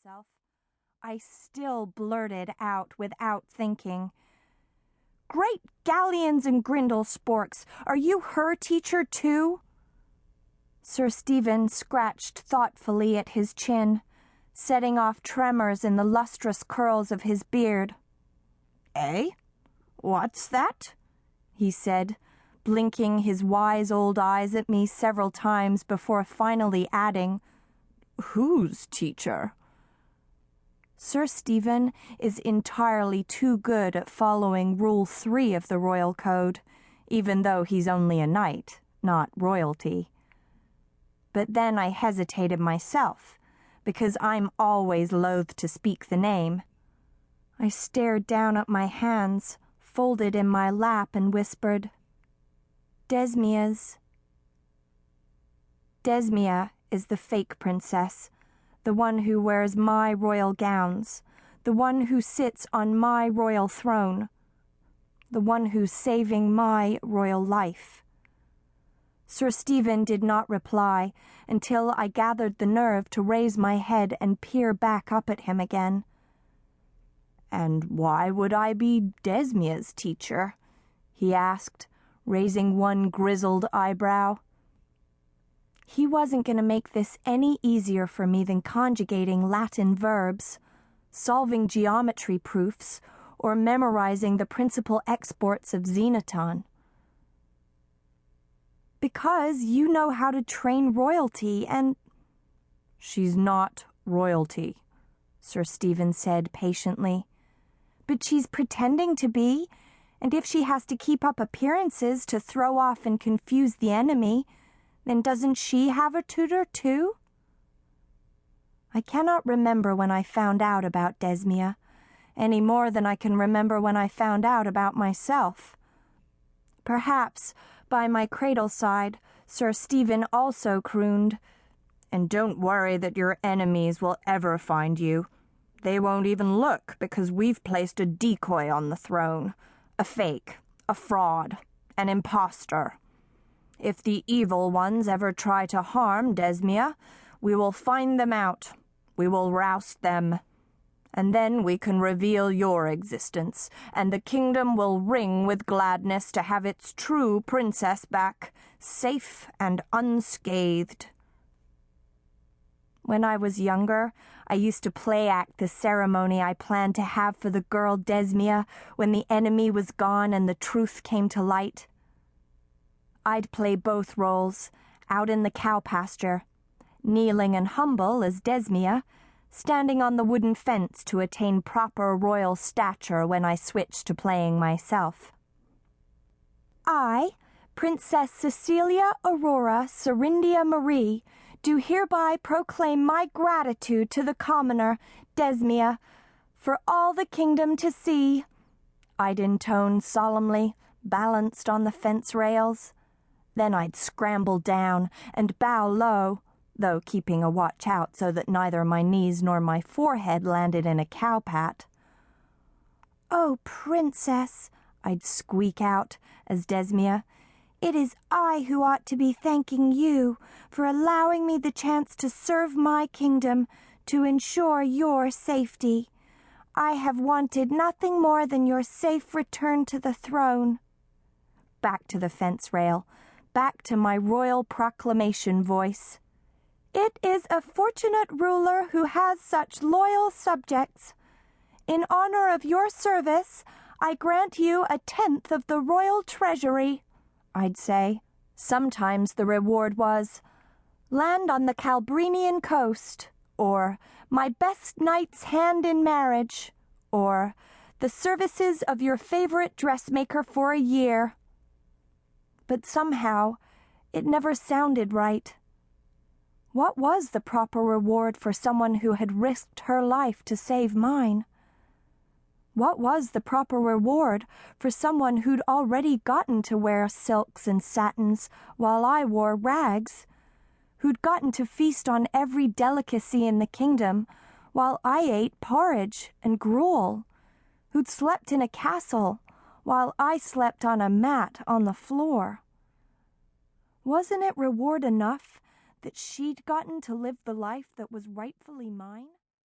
myself. I still blurted out without thinking. "Great galleons and grindle sporks, are you her teacher too?" Sir Stephen scratched thoughtfully at his chin, setting off tremors in the lustrous curls of his beard. "Eh? What's that?" he said, blinking his wise old eyes at me several times before finally adding, "Whose teacher?" Sir Stephen is entirely too good at following Rule 3 of the Royal Code, even though he's only a knight, not royalty. But then I hesitated myself, because I'm always loath to speak the name. I stared down at my hands, folded in my lap, and whispered, "Desmia's." Desmia is the fake princess, the one who wears my royal gowns, the one who sits on my royal throne, the one who's saving my royal life. Sir Stephen did not reply until I gathered the nerve to raise my head and peer back up at him again. "And why would I be Desmia's teacher?" he asked, raising one grizzled eyebrow. He wasn't going to make this any easier for me than conjugating Latin verbs, solving geometry proofs, or memorizing the principal exports of Xenoton. "Because you know how to train royalty and—" "She's not royalty," Sir Stephen said patiently. "But she's pretending to be, and if she has to keep up appearances to throw off and confuse the enemy, then doesn't she have a tutor too?" I cannot remember when I found out about Desmia, any more than I can remember when I found out about myself. Perhaps, by my cradle side, Sir Stephen also crooned, "And don't worry that your enemies will ever find you. They won't even look because we've placed a decoy on the throne, a fake, a fraud, an impostor. If the evil ones ever try to harm Desmia, we will find them out. We will roust them. And then we can reveal your existence, and the kingdom will ring with gladness to have its true princess back, safe and unscathed." When I was younger, I used to play-act the ceremony I planned to have for the girl Desmia when the enemy was gone and the truth came to light. I'd play both roles, out in the cow pasture, kneeling and humble as Desmia, standing on the wooden fence to attain proper royal stature when I switched to playing myself. "I, Princess Cecilia Aurora Serindia Marie, do hereby proclaim my gratitude to the commoner, Desmia, for all the kingdom to see," I'd intone solemnly, balanced on the fence rails. Then I'd scramble down and bow low, though keeping a watch out so that neither my knees nor my forehead landed in a cowpat. "Oh, Princess," I'd squeak out as Desmia, "it is I who ought to be thanking you for allowing me the chance to serve my kingdom to ensure your safety. I have wanted nothing more than your safe return to the throne." Back to the fence rail, back to my royal proclamation voice. "It is a fortunate ruler who has such loyal subjects. In honor of your service, I grant you 1/10 of the royal treasury," I'd say. Sometimes the reward was, "Land on the Calbrinian coast," or "My best knight's hand in marriage," or "The services of your favorite dressmaker for a year." But somehow, it never sounded right. What was the proper reward for someone who had risked her life to save mine? What was the proper reward for someone who'd already gotten to wear silks and satins while I wore rags? Who'd gotten to feast on every delicacy in the kingdom while I ate porridge and gruel? Who'd slept in a castle while I slept on a mat on the floor? Wasn't it reward enough that she'd gotten to live the life that was rightfully mine?